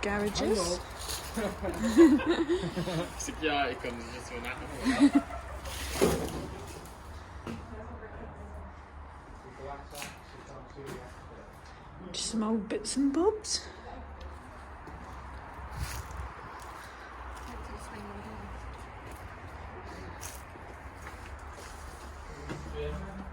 garages. Security comes just for that. Just some old bits and bobs.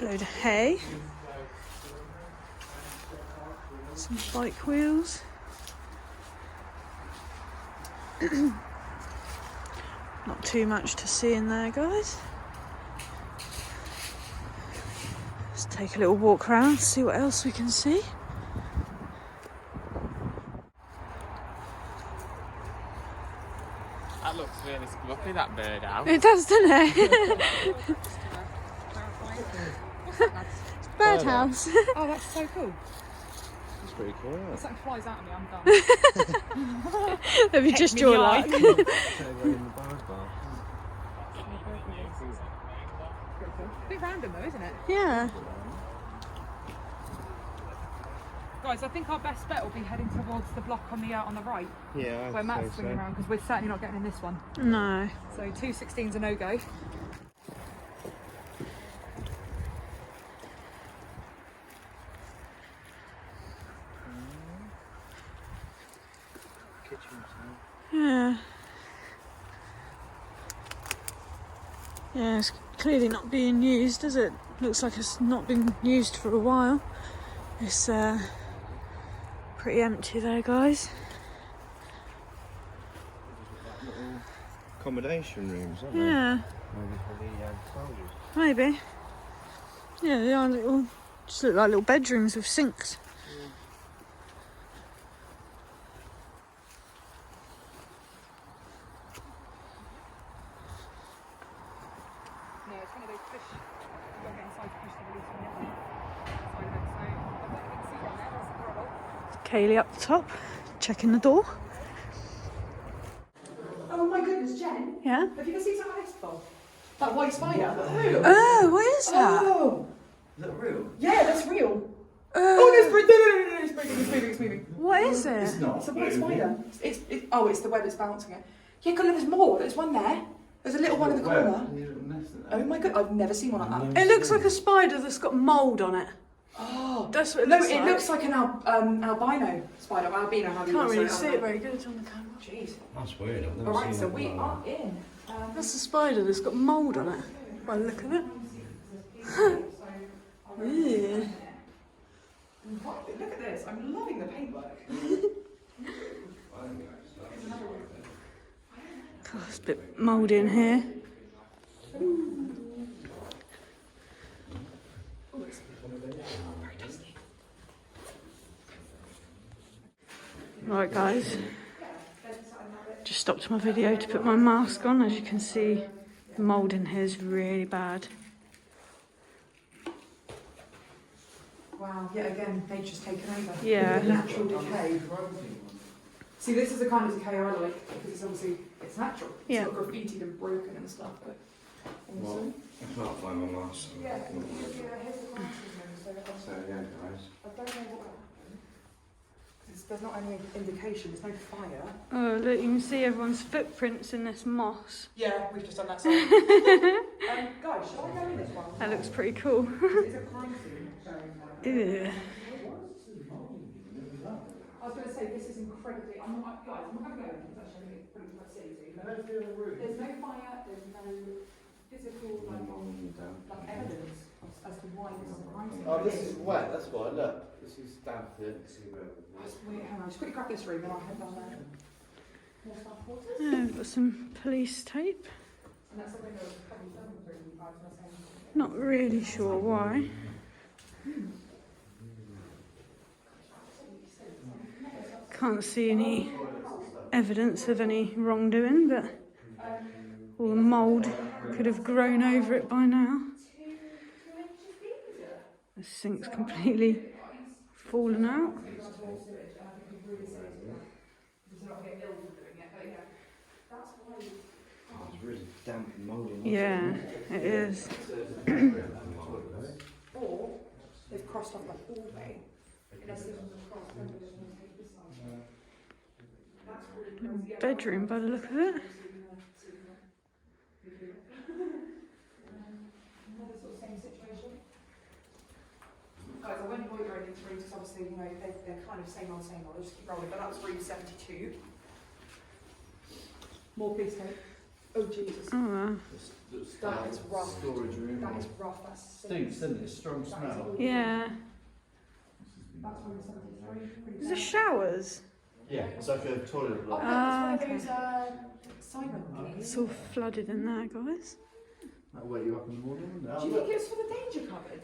Load of hay. Some bike wheels. Not too much to see in there, guys. Let's take a little walk around, see what else we can see. That looks really scruffy, that bird out. It does, doesn't it? It's birdhouse. Oh, that's so cool. That's pretty cool, isn't If something flies out of me, I'm done. That'd be just your luck. it? A bit random though, isn't it? Yeah. Guys, I think our best bet will be heading towards the block on the right, Yeah, where Matt's swinging around, because we're certainly not getting in this one. No. So 216's a no-go. Yeah. Yeah, it's clearly not being used, does it? Looks like it's not been used for a while. It's pretty empty there, guys. Accommodation rooms, aren't Yeah, Maybe for the soldiers. maybe. Yeah, they are little, just look like little bedrooms with sinks. No, it's one of those fish. You've got to get inside to push the release from the other side of it. So I've got a big seat on there. That's the problem. Kayleigh up the top, checking the door. Oh my goodness, Jen. Yeah. Have you ever seen something like this before? That white spider? Oh, what is that? Oh! Is that real? Yeah, that's real. Oh, Oh, no, it's moving, it's moving. what is it? It's not. It's a white spider. It's the web, it's bouncing it. Yeah, God, there's more. There's one there. There's a little one in the corner. Oh my God, I've never seen one like that. It looks like a spider that's got mould on it. Oh, That's what it no, looks it like. looks like an albino spider. Albino, how do you Can't say really it? see it very good on the camera. Jeez. That's weird. I've never Alright, seen so that we before. are in. That's a spider that's got mould on it, by the look of it. Yeah. Look at this, I'm loving the paintwork. God, it's a bit mouldy in here. Right, guys. Just stopped my video to put my mask on. As you can see, the mould in here is really bad. Wow, yet again, nature's taken over. Yeah. Natural decay. See, this is the kind of decay I like, because it's obviously, it's natural. Yeah. It's not graffitied and broken and stuff, but awesome. I can't find my mask. Yeah, here's the glasses now, so So yeah, guys. I don't know what happened. There's not any indication, there's no fire. Oh, look, you can see everyone's footprints in this moss. Yeah, we've just done that side. Guys, shall I go in this one? That looks pretty cool. It's a crime scene. Ew. I was going to say, this is incredibly. Guys, I'm not going to go in because actually I think it's pretty much silly. There's no fire, there's no physical evidence as to why this is a crime scene. Oh, this is wet. That's why. Look, this is damp. Wait, hang on, just quickly grab this room and I'll head down there. More staff quarters. Yeah, we've got some police tape. And that's the window of the public servant room, I was going to say. Not really sure why. Can't see any evidence of any wrongdoing, but all the mould could have grown over it by now. The sink's completely fallen out. It's really damp and mouldy. Yeah, it is. Or they've crossed off the hallway. Unless this was a cross, then there's no tape this side. bedroom by the look of it. Another sort of same situation. Guys, I won't bore you over these rooms because obviously, you know, they're kind of same old, I'll just keep rolling, but that was room 72. More police tape. Oh Jesus. Oh wow. That is rough. Storage room. That is rough, that's Stinks, doesn't it? Strong smell. Yeah. That's room 73. Pretty Is there bad. showers? Yeah, it's like a toilet Oh, block. Ah, it's one okay. of those silent ones. It's all flooded in there, guys. That'll wake you up in the morning. Do you think it was for the danger cupboard?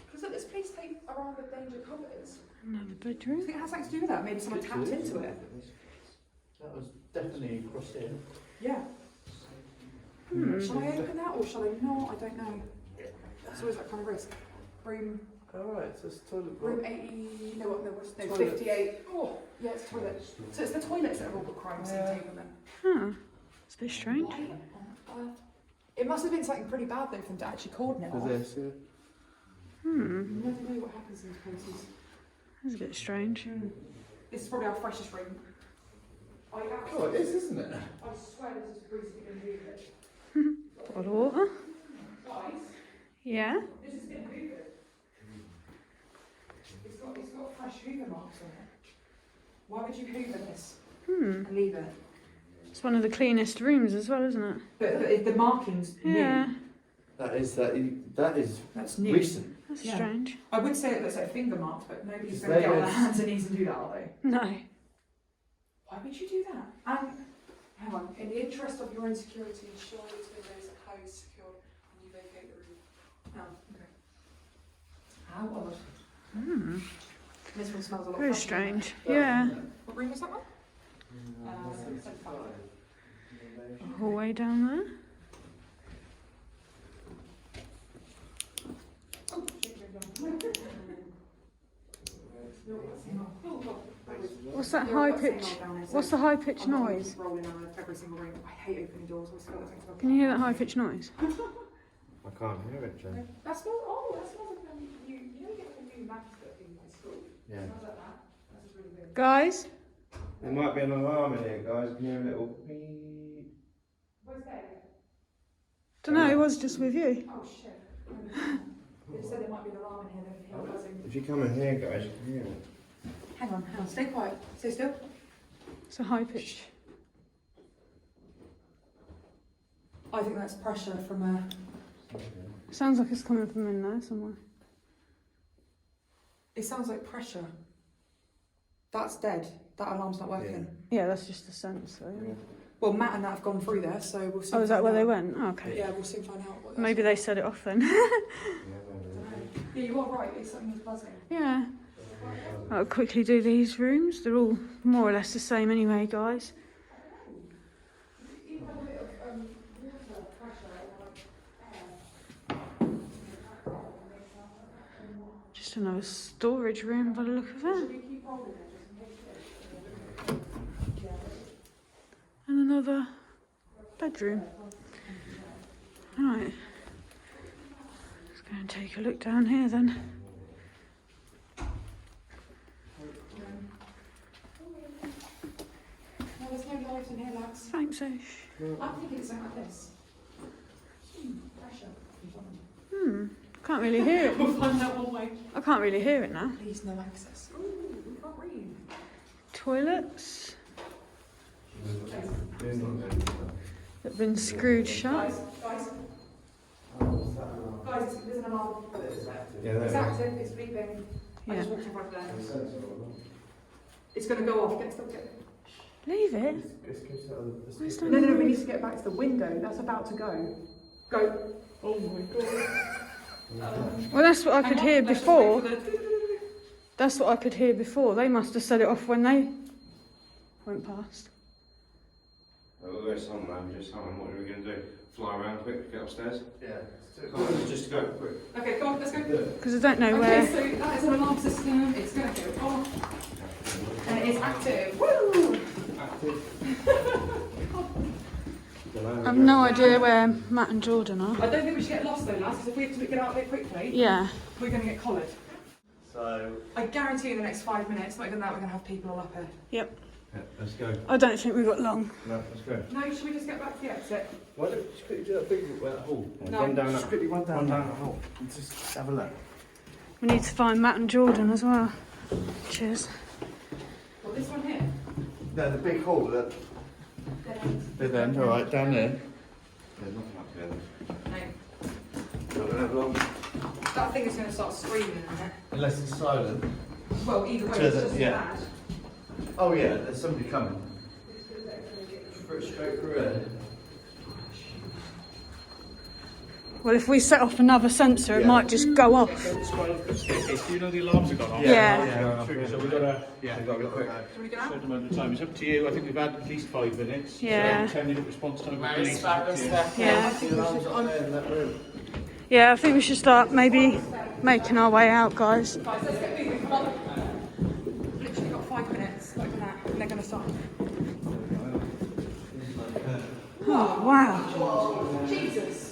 Because there's police tape around the danger cupboards. Another Do you bedroom. think it has something to do with that? Maybe someone tapped into it? That was definitely across here. Yeah. Shall I open that or shall I not? I don't know. It's always that kind of risk. Room Alright, so it's toilet block. room 80, no, no, Toilets. 58. Oh, yeah, it's toilet. So it's the toilets that have all got crime scene tape on them. Huh. It's a bit strange. Why on earth? It must have been something pretty bad though for them to actually cordon it For off. this, yeah. You never know what happens in these places. That's a bit strange. This is probably our freshest room. I Oh, it is, isn't it? I swear this is recently been hoovered. Bottle of water. Guys, Yeah. this has been hoovered. It's got fresh hoover marks on it. Why would you hoover this and leave it? It's one of the cleanest rooms as well, isn't it? But the markings Yeah. new. That is That's new. recent. That's Yeah. strange. I wouldn't say it looks like finger marks, but nobody's Is going to get on there- their hands and knees and do that, are they? No. Why would you do that? And hang on, in the interest of your own security, ensure these windows are closed, secured, and you vacate the room. Oh, okay. How odd. This one smells a lot. Very fresher. strange. Yeah. What room was that one? 75. Hallway down there. Oh, shit, you're done. What's that high pitch? What's the high pitched noise? Rolling out of every single room. I hate opening doors. I always feel like something's Can you hear that high pitched noise? I can't hear it, Jen. That smells. Oh, that smells like you know, you get like a new mattress in my school. Yeah. It smells like that. That's just really good. Guys? There might be an alarm in here, guys. Can you hear a little beep? Where's Dave? Don't know, it was just with you. Oh shit. They said there might be an alarm in here. They can hear buzzing. If you come in here, guys, you can hear it. Hang on. Stay quiet. Stay still. It's a high pitch. I think that's pressure from a. Sounds like it's coming from in there somewhere. It sounds like pressure. That's dead. That alarm's not working. Yeah, that's just a sensor. Yeah. Well, Matt and that have gone through there, so we'll see. Oh, is that where they went? Oh, okay. Yeah, we'll soon find out. What Maybe they set it off then. Yeah, you are right. It's something that's buzzing. Yeah. I'll quickly do these rooms. They're all more or less the same anyway, guys. Even a bit of water pressure, Just another storage room by the look of it. keep rolling it just in case. And another bedroom. Right. Let's go and take a look down here then. No, there's no light in here, lads. Thanks, Ashe. I'm thinking it's something like this. Pressure. Can't really hear it. We'll find out one way. I can't really hear it now. Please, no access. Ooh, we can't read. Toilets that have been screwed shut. Guys, there's an alarm. Yeah, It's there. active, it's beeping. I Yeah. just walked in front of there. It's going to go off. Get. Leave it. It's No, we need to get back to the window. That's about to go. Go. Oh my god. Well, that's what I Hang could on, hear let's just before. wait for the- That's what I could hear before. They must have set it off when they went past. We'll go somewhere, just hang on, what are we going to do? Fly around quick, get upstairs? Yeah. Just go, quick. Okay, come on, let's go. Because I don't know Okay, where. so that is an alarm system. It's going to go off. And it is active. Woo! I've no idea where Matt and Jordan are. I don't think we should get lost though, lads, because if we have to get out of here quickly, Yeah. we're going to get collared. So, I guarantee in the next 5 minutes, not even that, we're going to have people all up here. Yep. Yeah, let's go. I don't think we've got long. No, let's go. No, should we just get back to the exit? Why don't you just quickly do that big hall? No, Run down Just that. quickly run down the that. hall. And just have a look. We need to find Matt and Jordan as well. Cheers. Well, this one here. No, the big hall. Look. Dead end. All right, down there. There's nothing up there. No. Not that long. That thing is going to start screaming in a minute. Unless it's silent. Well, either way, To it's the- just yeah. bad. Oh yeah, there's somebody coming. Straight through it. Well, if we set off another sensor, it might just go off. Do you know the alarms have gone off? Yeah. So we've got to Yeah. Got to go quick. Should we go out? certain amount of time. It's up to you. I think we've had at least 5 minutes. Yeah. So 10-minute response time. with police. Yeah. The alarm's up there in that room. Yeah, I think we should start maybe making our way out, guys. Guys, let's get moving. Come on. Literally got 5 minutes. Look at that. And they're going to start. Oh, wow. Jesus.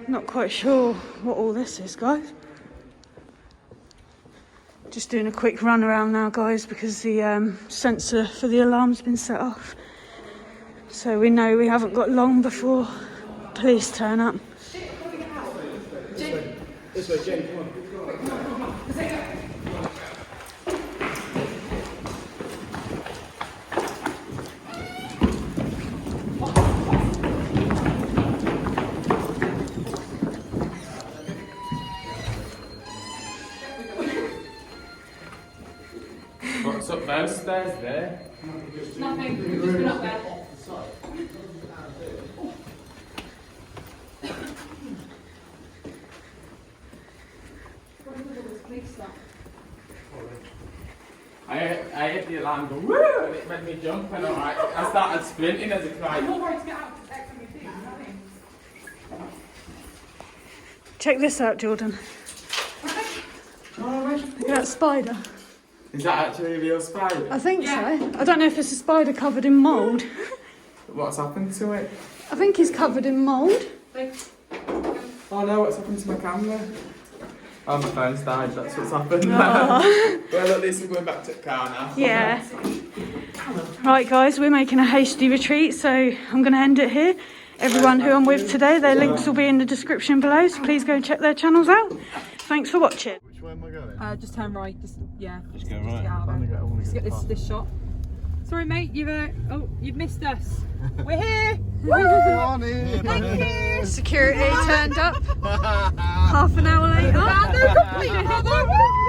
Not quite sure what all this is, guys. Just doing a quick run around now, guys, because the sensor for the alarm's been set off. So we know we haven't got long before police turn up. This way, Jen. Come on. What's up those stairs there? Nothing. We've just been up there. I hit the alarm go woo and it made me jump and I started sprinting as it cried. I'm not worried to get out of X and you know what I mean? Check this out, Jordan. Look at that spider. Is that actually a real spider? I think so. I don't know if it's a spider covered in mould. What's happened to it? I think he's covered in mould. Oh no, what's happened to my camera? Oh, my phone's died, that's what's happened. Oh. Well, at least we're going back to the car now. Yeah. Right, guys, we're making a hasty retreat, so I'm going to end it here. Everyone who I'm with today, their links will be in the description below, so please go and check their channels out. Thanks for watching. Which way am I going? Just turn right. Just yeah. Just go right. Get out of there. Let's get this shot. Sorry, mate. You've missed us. We're here. Morning. Thank you. Security turned up half an hour later. They're complete.